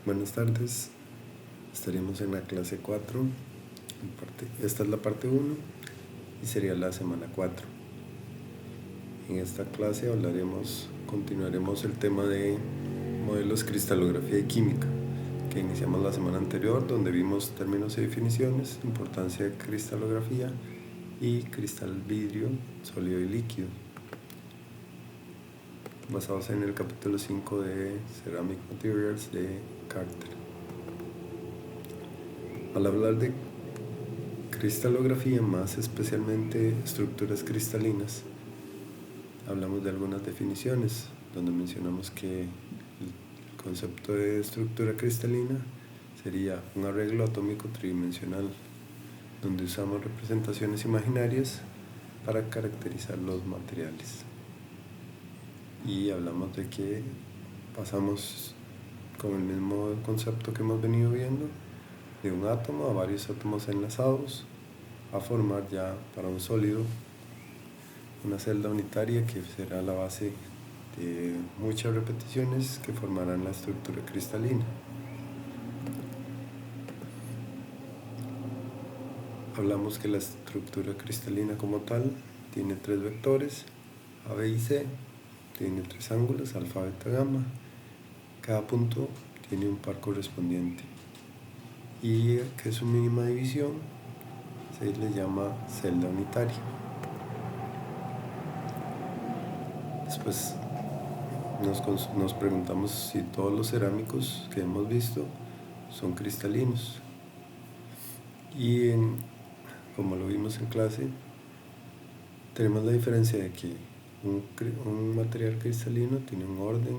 Buenas tardes, estaríamos en la clase 4. Esta es la parte 1 y sería la semana 4. En esta clase continuaremos el tema de modelos, cristalografía y química, que iniciamos la semana anterior, donde vimos términos y definiciones, importancia de cristalografía y cristal, vidrio, sólido y líquido, basados en el capítulo 5 de Ceramic Materials de Carter. Al hablar de cristalografía, más especialmente estructuras cristalinas, hablamos de algunas definiciones, donde mencionamos que el concepto de estructura cristalina sería un arreglo atómico tridimensional, donde usamos representaciones imaginarias para caracterizar los materiales. Y hablamos de que pasamos con el mismo concepto que hemos venido viendo, de un átomo a varios átomos enlazados, a formar ya para un sólido una celda unitaria que será la base de muchas repeticiones que formarán la estructura cristalina. Hablamos que la estructura cristalina como tal tiene 3 vectores, A, B y C, tiene 3 ángulos, alfa, beta, gamma. Cada punto tiene un par correspondiente y que su mínima división se le llama celda unitaria. Después nos preguntamos si todos los cerámicos que hemos visto son cristalinos. Y como lo vimos en clase, tenemos la diferencia de que un material cristalino tiene un orden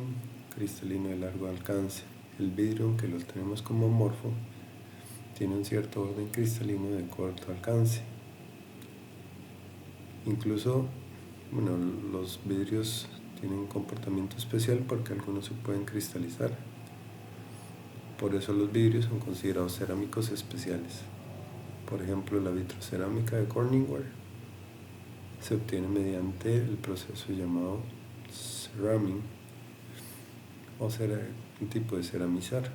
cristalino de largo alcance. El vidrio, aunque lo tenemos como amorfo, tiene un cierto orden cristalino de corto alcance. Incluso, los vidrios tienen un comportamiento especial porque algunos se pueden cristalizar. Por eso los vidrios son considerados cerámicos especiales. Por ejemplo, la vitrocerámica de Corningware se obtiene mediante el proceso llamado ceraming, o un tipo de ceramizar.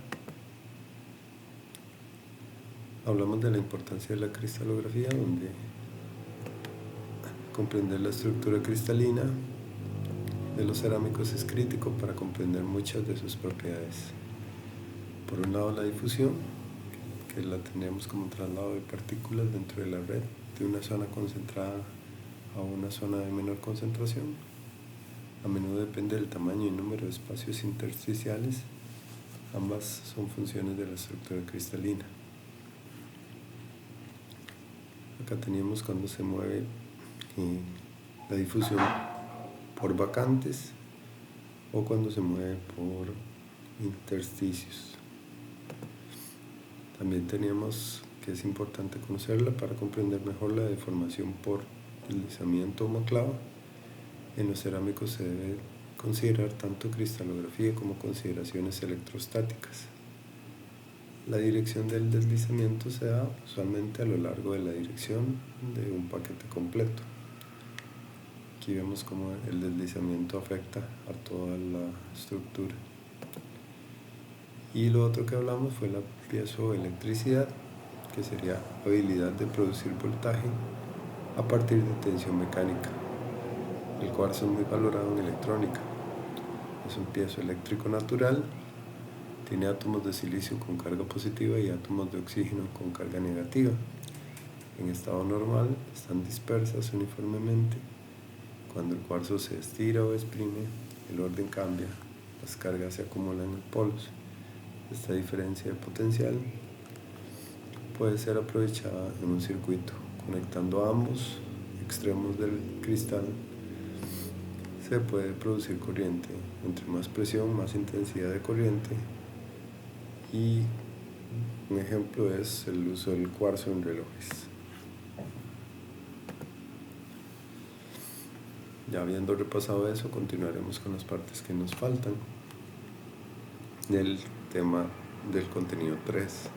Hablamos de la importancia de la cristalografía, donde comprender la estructura cristalina de los cerámicos es crítico para comprender muchas de sus propiedades. Por un lado, la difusión, que la tenemos como traslado de partículas dentro de la red de una zona concentrada a una zona de menor concentración. A menudo depende del tamaño y número de espacios intersticiales. Ambas son funciones de la estructura cristalina. Acá teníamos cuando se mueve la difusión por vacantes o cuando se mueve por intersticios. También teníamos que es importante conocerla para comprender mejor la deformación por deslizamiento o maclava. En los cerámicos se debe considerar tanto cristalografía como consideraciones electrostáticas. La dirección del deslizamiento se da usualmente a lo largo de la dirección de un paquete completo. Aquí vemos cómo el deslizamiento afecta a toda la estructura. Y lo otro que hablamos fue la piezoelectricidad, que sería habilidad de producir voltaje a partir de tensión mecánica. El cuarzo es muy valorado en electrónica. Es un piezoeléctrico natural. Tiene átomos de silicio con carga positiva y átomos de oxígeno con carga negativa. En estado normal están dispersas uniformemente. Cuando el cuarzo se estira o exprime, el orden cambia, las cargas se acumulan en polos. Esta diferencia de potencial puede ser aprovechada en un circuito. Conectando ambos extremos del cristal se puede producir corriente. Entre más presión, más intensidad de corriente. Y un ejemplo es el uso del cuarzo en relojes. Ya habiendo repasado eso, continuaremos con las partes que nos faltan del tema del contenido 3.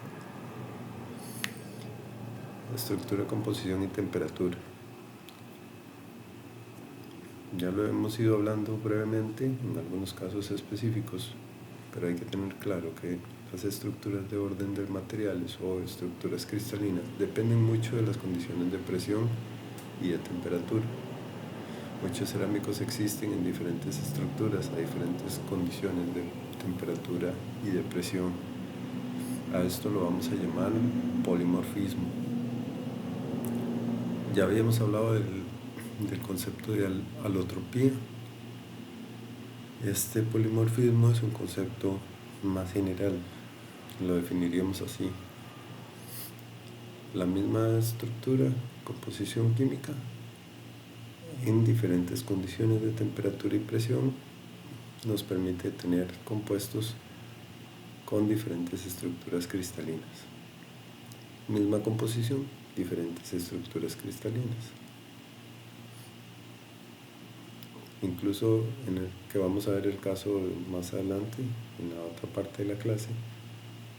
Estructura, composición y temperatura. Ya lo hemos ido hablando brevemente en algunos casos específicos, pero hay que tener claro que Las estructuras de orden de materiales o estructuras cristalinas dependen mucho de las condiciones de presión y de temperatura. Muchos cerámicos existen en diferentes estructuras a diferentes condiciones de temperatura y de presión. A esto lo vamos a llamar polimorfismo. Ya habíamos hablado del concepto de alotropía. Este polimorfismo es un concepto más general, lo definiríamos así: la misma estructura, composición química, en diferentes condiciones de temperatura y presión, nos permite tener compuestos con diferentes estructuras cristalinas. Misma composición, diferentes estructuras cristalinas. Incluso en el que vamos a ver el caso más adelante, en la otra parte de la clase,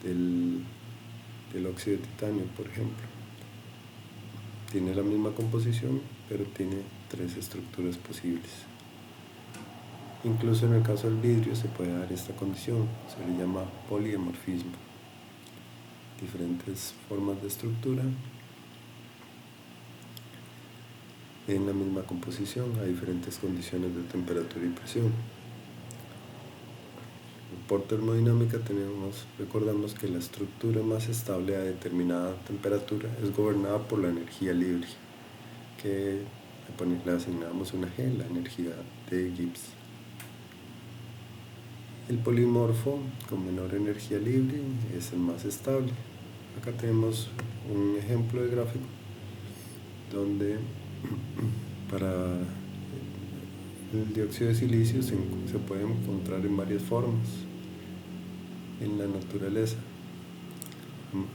del óxido de titanio, por ejemplo. Tiene la misma composición, pero tiene 3 estructuras posibles. Incluso en el caso del vidrio se puede dar esta condición, se le llama poliemorfismo. Diferentes formas de estructura en la misma composición a diferentes condiciones de temperatura y presión. Por termodinámica recordamos que la estructura más estable a determinada temperatura es gobernada por la energía libre, que le asignamos una G, la energía de Gibbs. El polimorfo con menor energía libre es el más estable. Acá tenemos un ejemplo de gráfico donde para el dióxido de silicio se puede encontrar en varias formas en la naturaleza: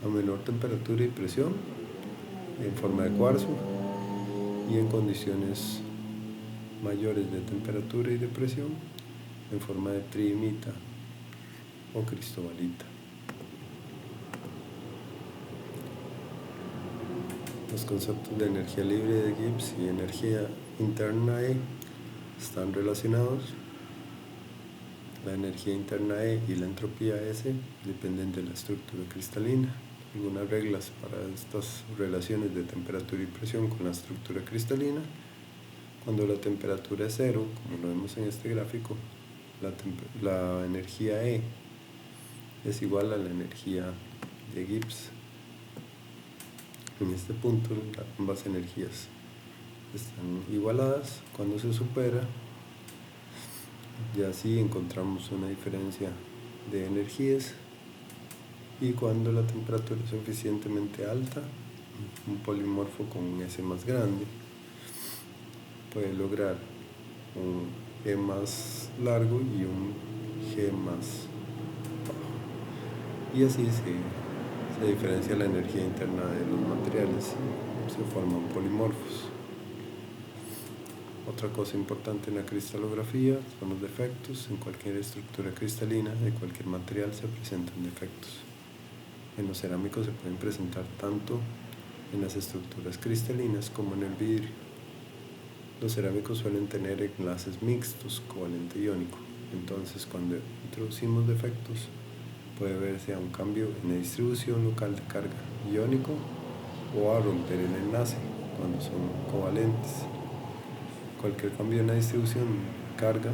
a menor temperatura y presión, en forma de cuarzo, y en condiciones mayores de temperatura y de presión, en forma de triimita o cristobalita. Los conceptos de energía libre de Gibbs y energía interna E están relacionados. La energía interna E y la entropía S dependen de la estructura cristalina. Algunas reglas para estas relaciones de temperatura y presión con la estructura cristalina: cuando la temperatura es 0, como lo vemos en este gráfico, la energía E es igual a la energía de Gibbs. En este punto ambas energías están igualadas. Cuando se supera, ya sí encontramos una diferencia de energías, y cuando la temperatura es suficientemente alta, un polimorfo con un S más grande puede lograr un E más largo y un G más bajo, y así se diferencia la energía interna de los materiales y se forman polimorfos. Otra cosa importante en la cristalografía son los defectos. En cualquier estructura cristalina de cualquier material se presentan defectos. En los cerámicos se pueden presentar tanto en las estructuras cristalinas como en el vidrio. Los cerámicos suelen tener enlaces mixtos, covalente iónico. Entonces, cuando introducimos defectos, puede verse a un cambio en la distribución local de carga iónico o a romper el enlace cuando son covalentes. Cualquier cambio en la distribución de carga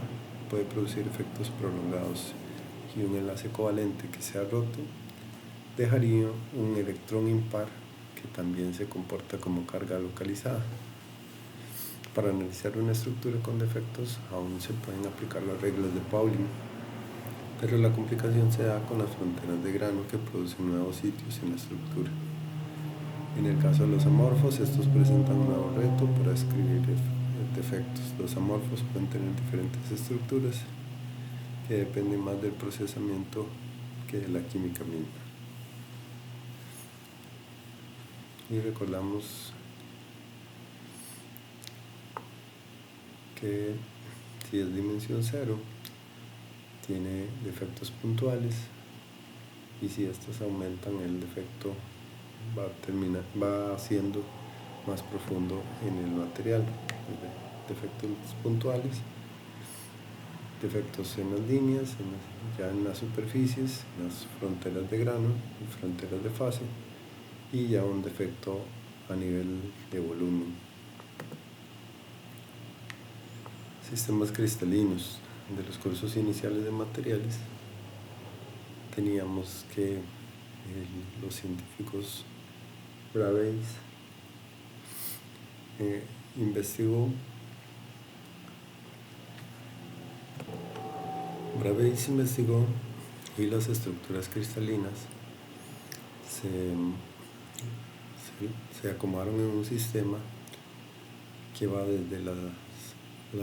puede producir efectos prolongados, y un enlace covalente que sea roto dejaría un electrón impar que también se comporta como carga localizada. Para analizar una estructura con defectos aún se pueden aplicar las reglas de Pauling, pero la complicación se da con las fronteras de grano que producen nuevos sitios en la estructura. En el caso de los amorfos, estos presentan un nuevo reto para describir defectos. Los amorfos pueden tener diferentes estructuras que dependen más del procesamiento que de la química misma. Y recordamos que si es dimensión 0, tiene defectos puntuales, y si estos aumentan, el defecto va siendo más profundo en el material. Defectos puntuales defectos en las líneas, ya en las superficies, en las fronteras de grano y fronteras de fase, y ya un defecto a nivel de volumen. Sistemas cristalinos. De los cursos iniciales de materiales teníamos que los científicos Bravais investigó y las estructuras cristalinas se acomodaron en un sistema que va desde las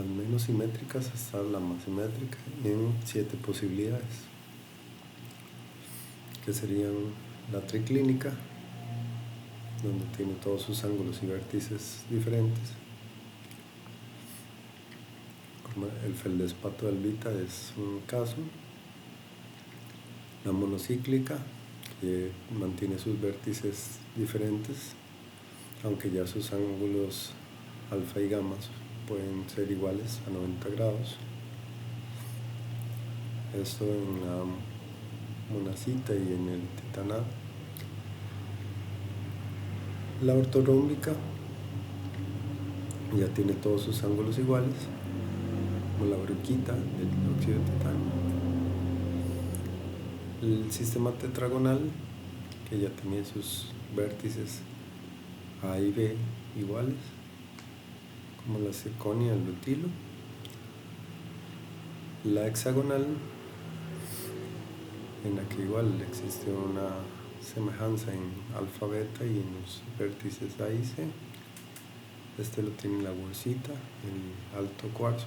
menos simétricas hasta la más simétrica en 7 posibilidades, que serían la triclínica, donde tiene todos sus ángulos y vértices diferentes. El feldespato de albita es un caso. La monocíclica, que mantiene sus vértices diferentes, aunque ya sus ángulos alfa y gamma pueden ser iguales a 90 grados. Esto en la monacita y en el titanato. La ortorrómbica ya tiene todos sus ángulos iguales, como la broquita del óxido de titanio. El sistema tetragonal, que ya tenía sus vértices A y B iguales, como la circonia y el rutilo. La hexagonal, en la que igual existe una semejanza en alfa, beta y en los vértices A y C. Este lo tiene la bolsita, el alto cuarzo.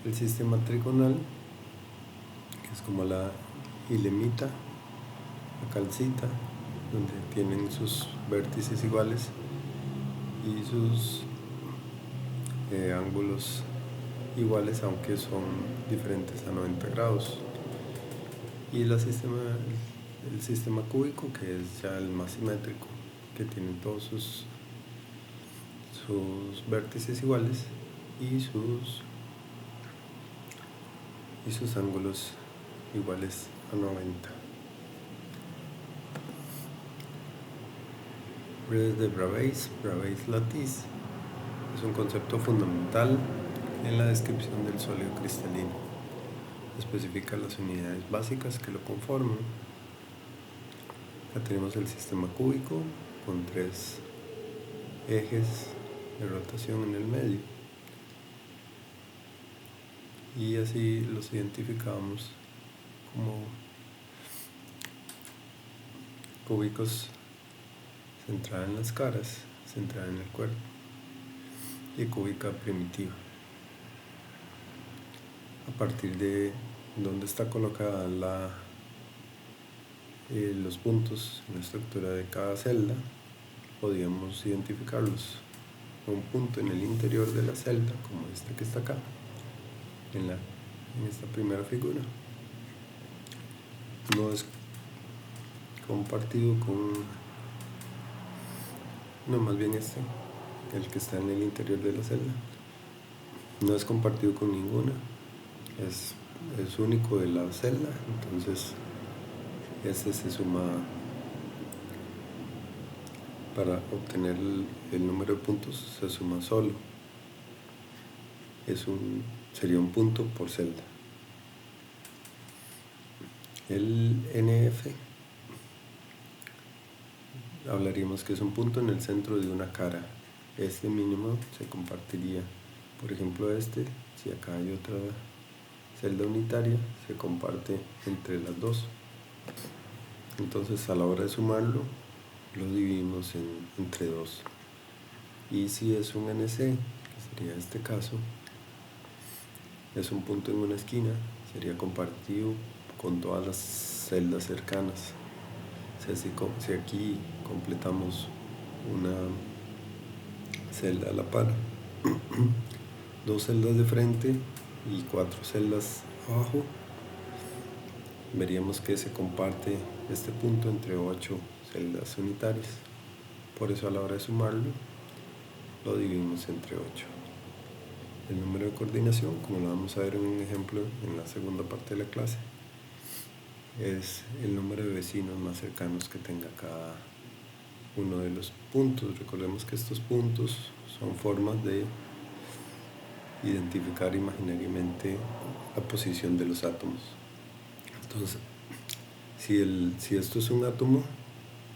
El sistema trigonal, que es como la ilemita, la calcita, donde tienen sus vértices iguales y sus ángulos iguales, aunque son diferentes a 90 grados. Y el sistema cúbico, que es ya el más simétrico, que tiene todos sus vértices iguales y sus ángulos iguales a 90. Redes de Bravais lattice, es un concepto fundamental en la descripción del sólido cristalino. Especifica las unidades básicas que lo conforman. Acá tenemos el sistema cúbico con 3 ejes de rotación en el medio, y así los identificamos como cúbicos centrada en las caras, centrada en el cuerpo, y cúbica primitiva. A partir de donde está colocada los puntos en la estructura de cada celda, podíamos identificarlos. Un punto en el interior de la celda, como este que está acá, en esta primera figura, no es compartido más bien el que está en el interior de la celda, no es compartido con ninguna, es único de la celda, entonces este se suma. Para obtener el número de puntos se suma solo. Sería un punto por celda. El NF, hablaríamos que es un punto en el centro de una cara. Este mínimo se compartiría, por ejemplo si acá hay otra celda unitaria, se comparte entre las dos. Entonces a la hora de sumarlo, lo dividimos entre 2. Y si es un NC, que sería este caso, es un punto en una esquina, sería compartido con todas las celdas cercanas. Si aquí completamos una celda a la par, 2 celdas de frente y 4 celdas abajo, veríamos que se comparte este punto entre 8 celdas unitarias. Por eso a la hora de sumarlo, lo dividimos entre 8. El número de coordinación, como lo vamos a ver en un ejemplo en la segunda parte de la clase, es el número de vecinos más cercanos que tenga cada uno de los puntos. Recordemos que estos puntos son formas de identificar imaginariamente la posición de los átomos. Entonces, si esto es un átomo,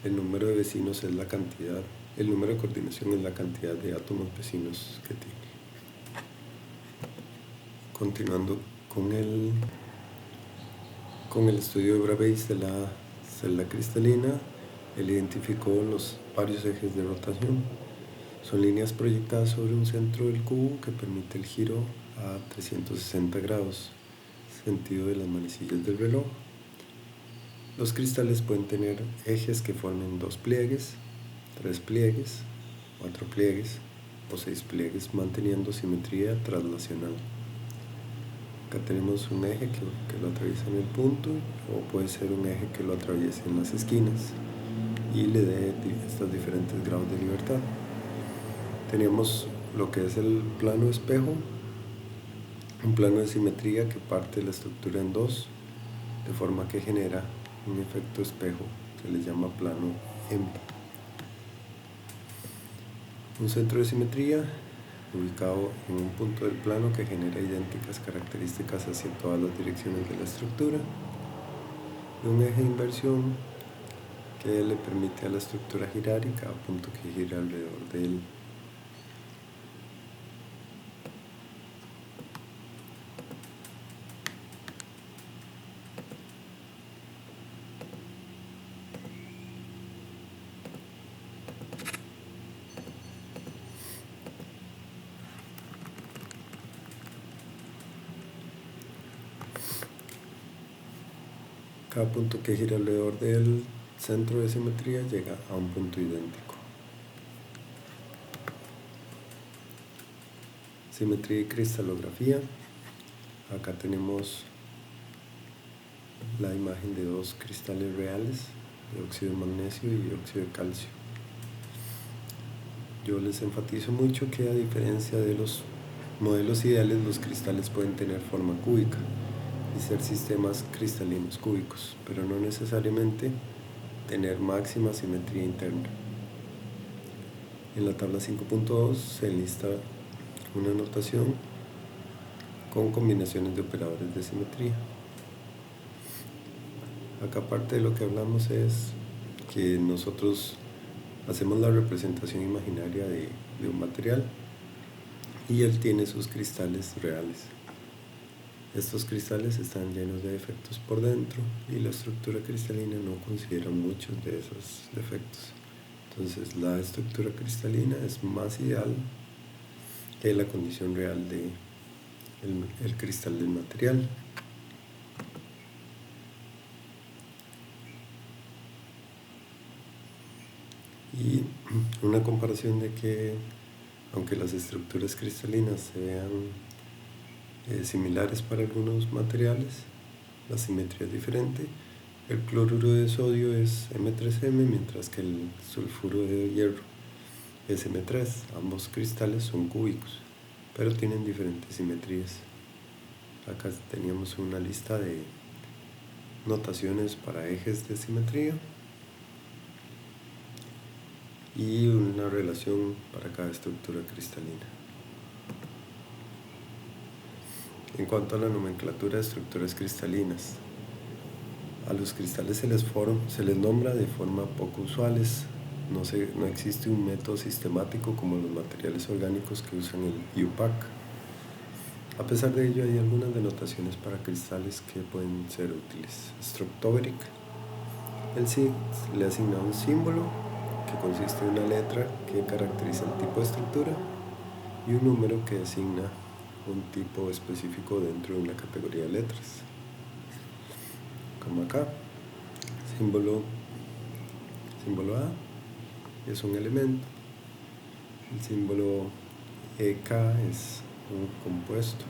el número de vecinos es la cantidad, el número de coordinación es la cantidad de átomos vecinos que tiene. Continuando con el estudio de Bravais de la celda cristalina, él identificó los varios ejes de rotación. Son líneas proyectadas sobre un centro del cubo que permite el giro a 360 grados, sentido de las manecillas del reloj. Los cristales pueden tener ejes que formen 2 pliegues, 3 pliegues, 4 pliegues o 6 pliegues, manteniendo simetría traslacional. Acá tenemos un eje que lo atraviesa en el punto, o puede ser un eje que lo atraviese en las esquinas y le dé estos diferentes grados de libertad. Tenemos lo que es el plano espejo, un plano de simetría que parte la estructura en 2, de forma que genera un efecto espejo que le llama plano M. Un centro de simetría ubicado en un punto del plano que genera idénticas características hacia todas las direcciones de la estructura, y un eje de inversión que le permite a la estructura girar y cada punto que gira alrededor de él. Cada punto que gira alrededor del centro de simetría llega a un punto idéntico. Simetría y cristalografía. Acá tenemos la imagen de 2 cristales reales, de óxido de magnesio y óxido de calcio. Yo les enfatizo mucho que, a diferencia de los modelos ideales, los cristales pueden tener forma cúbica y ser sistemas cristalinos cúbicos, pero no necesariamente tener máxima simetría interna. En la tabla 5.2 se enlista una notación con combinaciones de operadores de simetría. Acá parte de lo que hablamos es que nosotros hacemos la representación imaginaria de un material y él tiene sus cristales reales. Estos cristales están llenos de defectos por dentro y la estructura cristalina no considera muchos de esos defectos. Entonces, la estructura cristalina es más ideal que la condición real de el cristal del material. Y una comparación de que, aunque las estructuras cristalinas se vean similares para algunos materiales, la simetría es diferente. El cloruro de sodio es M3M, mientras que el sulfuro de hierro es M3. Ambos cristales son cúbicos, pero tienen diferentes simetrías. Acá teníamos una lista de notaciones para ejes de simetría y una relación para cada estructura cristalina. En cuanto a la nomenclatura de estructuras cristalinas, a los cristales se les nombra de forma poco usuales. No existe un método sistemático como los materiales orgánicos que usan el IUPAC. A pesar de ello, hay algunas denotaciones para cristales que pueden ser útiles. Structoveric. El SIG le asigna un símbolo que consiste en una letra que caracteriza el tipo de estructura y un número que designa un tipo específico dentro de una categoría de letras. Como acá, símbolo A es un elemento, el símbolo EK es un compuesto,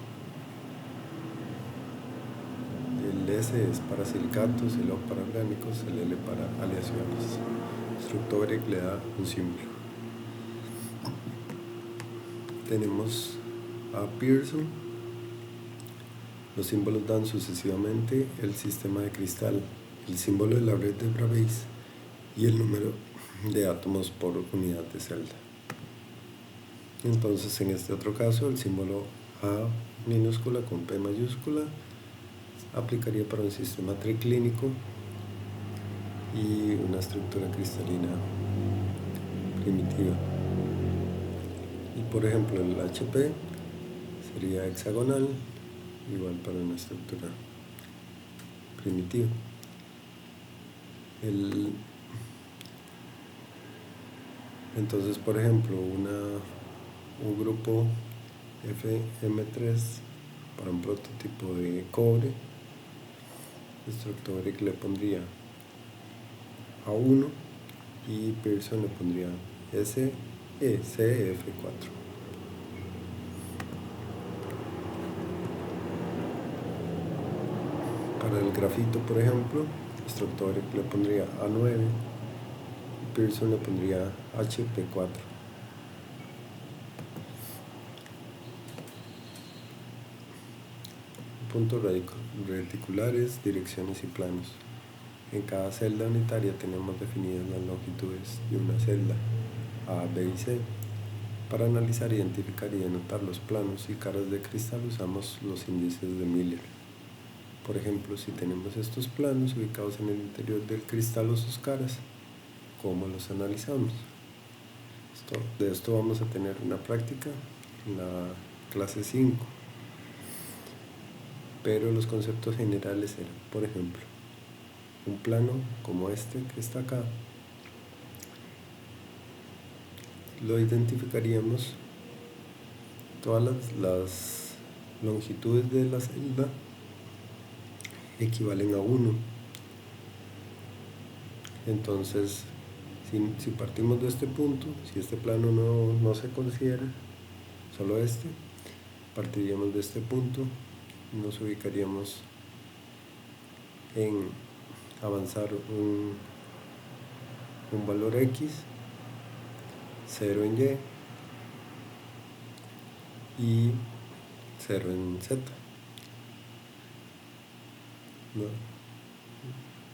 el S es para silicatos, el O para orgánicos, el L para aleaciones. Structoveric le da un símbolo. Tenemos A. Pearson. Los símbolos dan sucesivamente el sistema de cristal, el símbolo de la red de Bravais y el número de átomos por unidad de celda. Entonces, en este otro caso, el símbolo A minúscula con P mayúscula aplicaría para un sistema triclínico y una estructura cristalina primitiva. Y por ejemplo, el HP sería hexagonal, igual para una estructura primitiva. Entonces, por ejemplo, un grupo FM3 para un prototipo de cobre, Structoveric le pondría A1 y Pearson le pondría CF4. Para el grafito, por ejemplo, Structoveric le pondría A9 y Pearson le pondría HP4. Puntos reticulares, direcciones y planos. En cada celda unitaria tenemos definidas las longitudes de una celda A, B y C. Para analizar, identificar y denotar los planos y caras de cristal usamos los índices de Miller. Por ejemplo, si tenemos estos planos ubicados en el interior del cristal o sus caras, ¿cómo los analizamos? De esto vamos a tener una práctica en la clase 5. Pero los conceptos generales eran, por ejemplo, un plano como este que está acá, lo identificaríamos, todas las longitudes de la celda equivalen a 1. Entonces, si partimos de este punto, si este plano no se considera, solo este, partiríamos de este punto, nos ubicaríamos en avanzar un valor X, 0 en Y y 0 en Z. ¿No?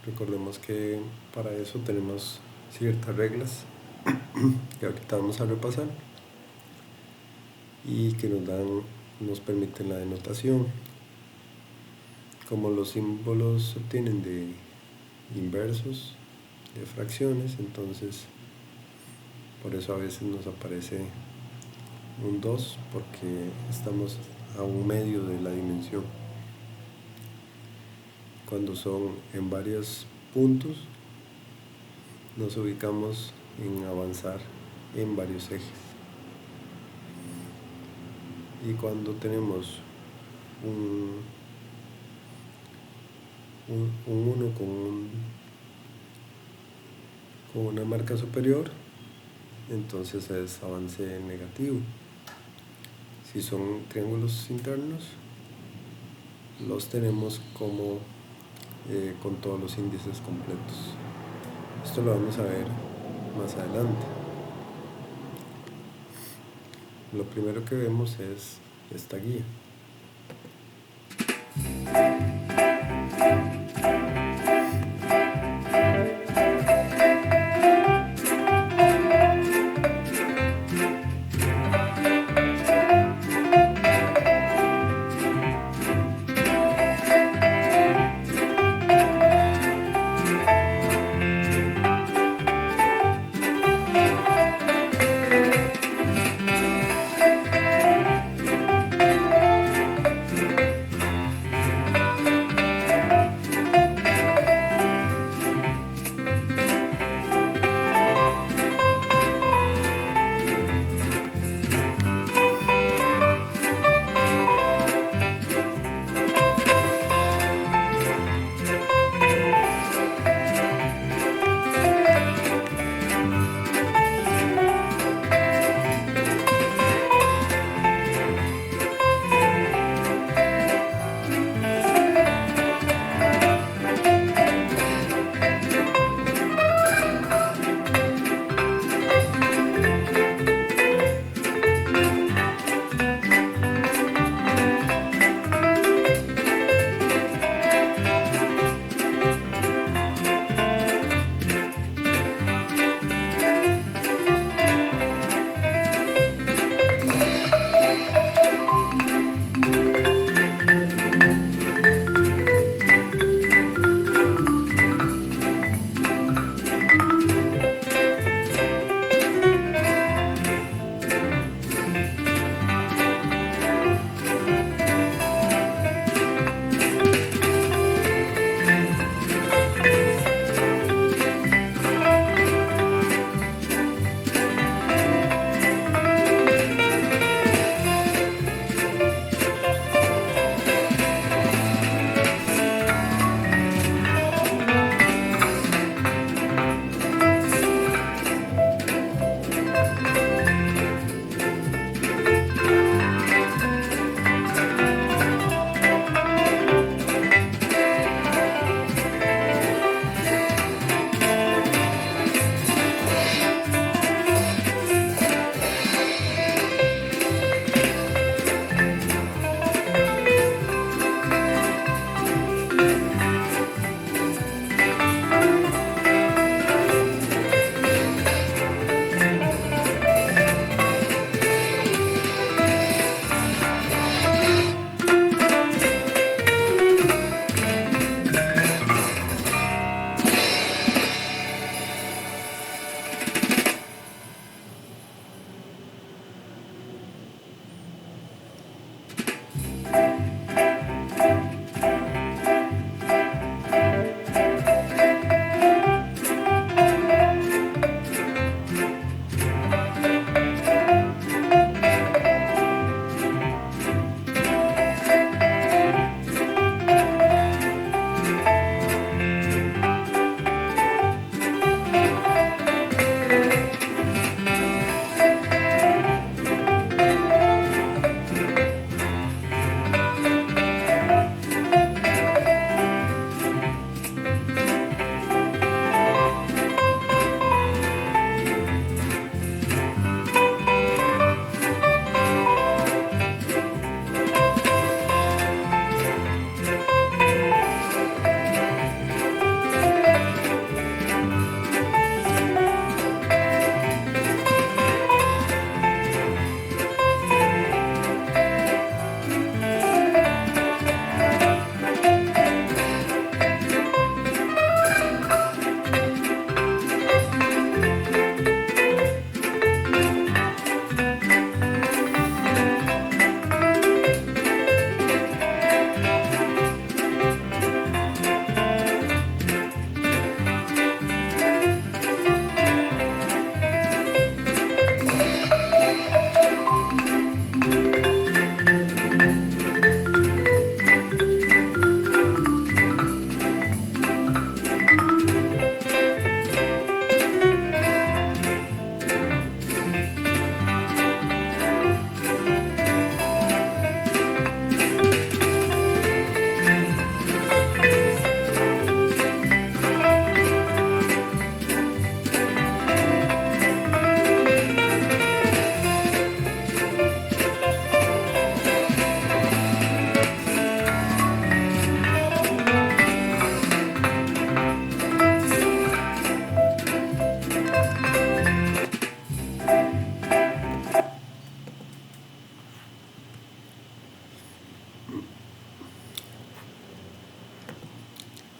Recordemos que para eso tenemos ciertas reglas que ahorita vamos a repasar y que nos permiten la denotación. Como los símbolos se obtienen de inversos, de fracciones, entonces por eso a veces nos aparece un 2 porque estamos a un medio de la dimensión. Cuando son en varios puntos, nos ubicamos en avanzar en varios ejes. Y cuando tenemos un 1 con una marca superior, entonces es avance negativo. Si son triángulos internos, los tenemos como con todos los índices completos. Esto lo vamos a ver más adelante. Lo primero que vemos es esta guía.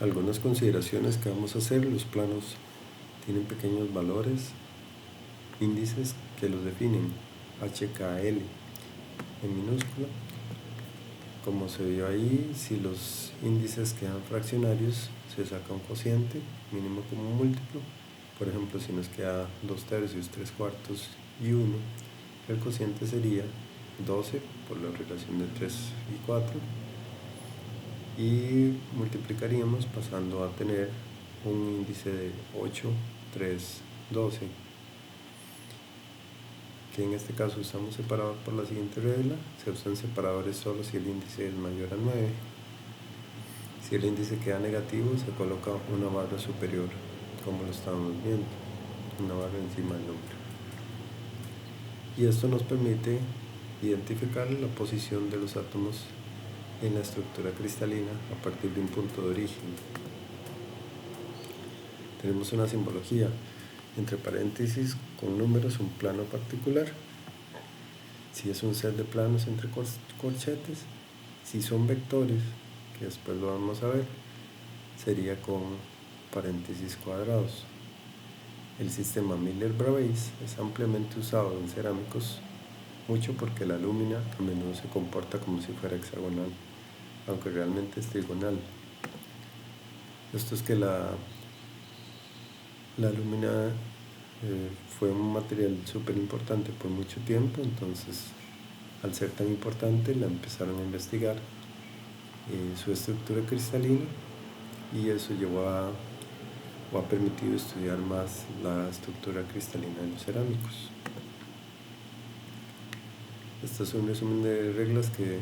Algunas consideraciones que vamos a hacer: los planos tienen pequeños valores, índices que los definen, HKL en minúscula. Como se vio ahí, si los índices quedan fraccionarios, se saca un cociente mínimo común múltiplo. Por ejemplo, si nos queda 2/3, 3/4 y 1, el cociente sería 12 por la relación de 3 y 4, y multiplicaríamos pasando a tener un índice de 8, 3, 12, que en este caso usamos separador por la siguiente regla: se usan separadores solo si el índice es mayor a 9. Si el índice queda negativo, se coloca una barra superior, como lo estábamos viendo, una barra encima del número. Y esto nos permite identificar la posición de los átomos en la estructura cristalina a partir de un punto de origen. Tenemos una simbología, entre paréntesis con números, un plano particular. Si es un set de planos entre corchetes, si son vectores, que después lo vamos a ver, sería con paréntesis cuadrados. El sistema Miller-Bravais es ampliamente usado en cerámicos, mucho porque la lúmina a menudo se comporta como si fuera hexagonal, aunque realmente es trigonal. Esto es que la lúmina fue un material súper importante por mucho tiempo, entonces al ser tan importante la empezaron a investigar su estructura cristalina, y eso llevó a o ha permitido estudiar más la estructura cristalina de los cerámicos. Este es un resumen de reglas que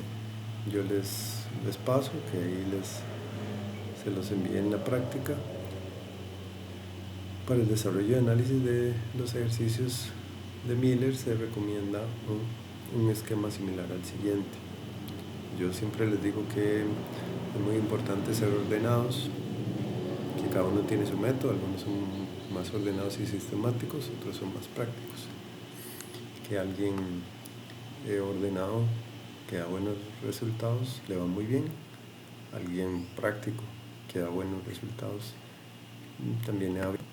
yo les paso, que ahí se los envié en la práctica. Para el desarrollo y análisis de los ejercicios de Miller se recomienda un esquema similar al siguiente. Yo siempre les digo que es muy importante ser ordenados, que cada uno tiene su método, algunos son más ordenados y sistemáticos, otros son más prácticos. Que alguien ordenado que da buenos resultados le va muy bien, alguien práctico que da buenos resultados también le va bien.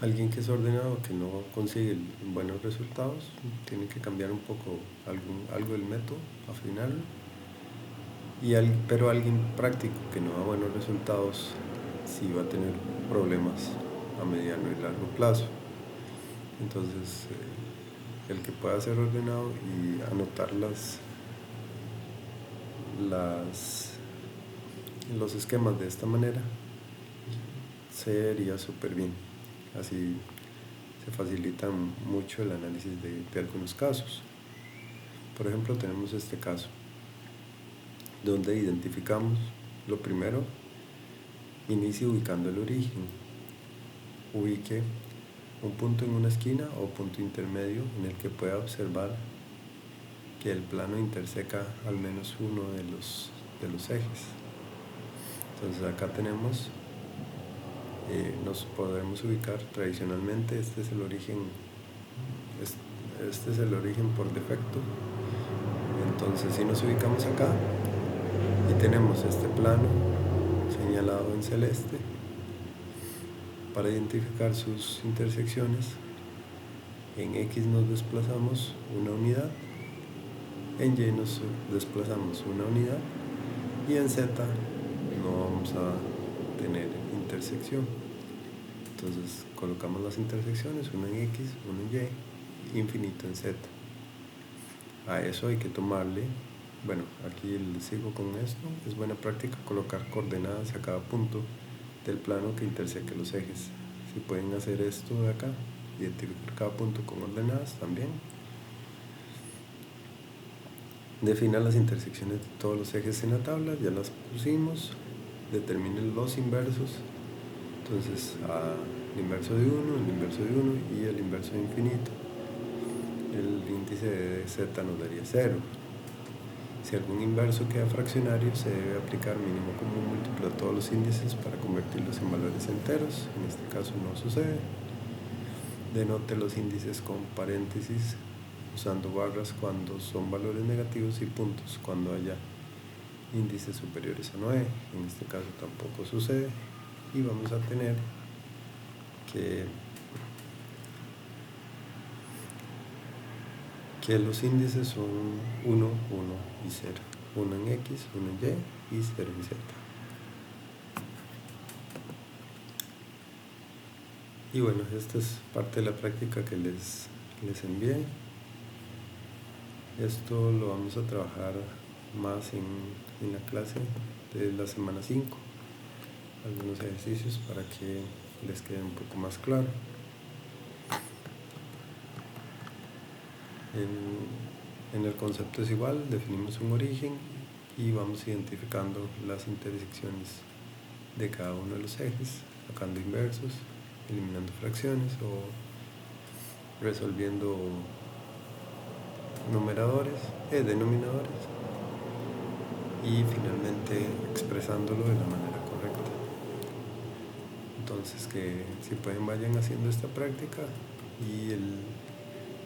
Alguien que es ordenado que no consigue buenos resultados tiene que cambiar un poco algo del método, afinarlo. Pero alguien práctico que no da buenos resultados sí va a tener problemas a mediano y largo plazo. Entonces, el que pueda ser ordenado y anotar los esquemas de esta manera sería súper bien. Así se facilita mucho el análisis de algunos casos. Por ejemplo, tenemos este caso donde identificamos, lo primero, inicie ubicando el origen. Ubique un punto en una esquina o punto intermedio en el que pueda observar que el plano interseca al menos uno de los ejes. Entonces acá tenemos, nos podemos ubicar tradicionalmente, este es el origen por defecto. Entonces si nos ubicamos acá y tenemos este plano señalado en celeste, para identificar sus intersecciones, en X nos desplazamos una unidad, en Y nos desplazamos una unidad, y en Z no vamos a tener intersección. Entonces colocamos las intersecciones, una en X, una en Y, infinito en Z. A eso hay que tomarle, bueno, aquí les sigo con esto, es buena práctica colocar coordenadas a cada punto del plano que interseque los ejes. Si pueden hacer esto de acá, identificar cada punto con ordenadas también. Defina las intersecciones de todos los ejes en la tabla, ya las pusimos. Determinen los inversos. Entonces, el inverso de 1, el inverso de 1 y el inverso de infinito. El índice de Z nos daría 0. Si algún inverso queda fraccionario, se debe aplicar mínimo común múltiplo a todos los índices para convertirlos en valores enteros. En este caso no sucede. Denote los índices con paréntesis, usando barras cuando son valores negativos y puntos cuando haya índices superiores a 9. En este caso tampoco sucede y vamos a tener que los índices son 1, 1 y 0. 1 en X, 1 en Y y 0 en Z. Y bueno, esta es parte de la práctica que les envié. Esto lo vamos a trabajar más en la clase de la semana 5. Algunos ejercicios para que les quede un poco más claro. En el concepto es igual, definimos un origen y vamos identificando las intersecciones de cada uno de los ejes, sacando inversos, eliminando fracciones o resolviendo denominadores y finalmente expresándolo de la manera correcta. Entonces, que si pueden, vayan haciendo esta práctica y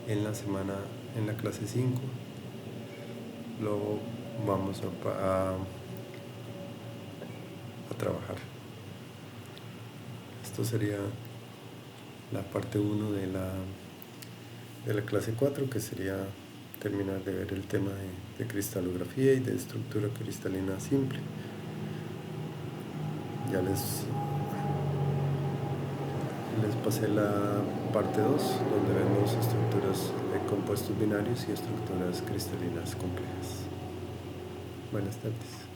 en la clase 5 lo vamos a trabajar. Esto sería la parte 1 de la clase 4, que sería terminar de ver el tema de cristalografía y de estructura cristalina simple. Ya les pasé la parte 2, donde vemos estructuras de compuestos binarios y estructuras cristalinas complejas. Buenas tardes.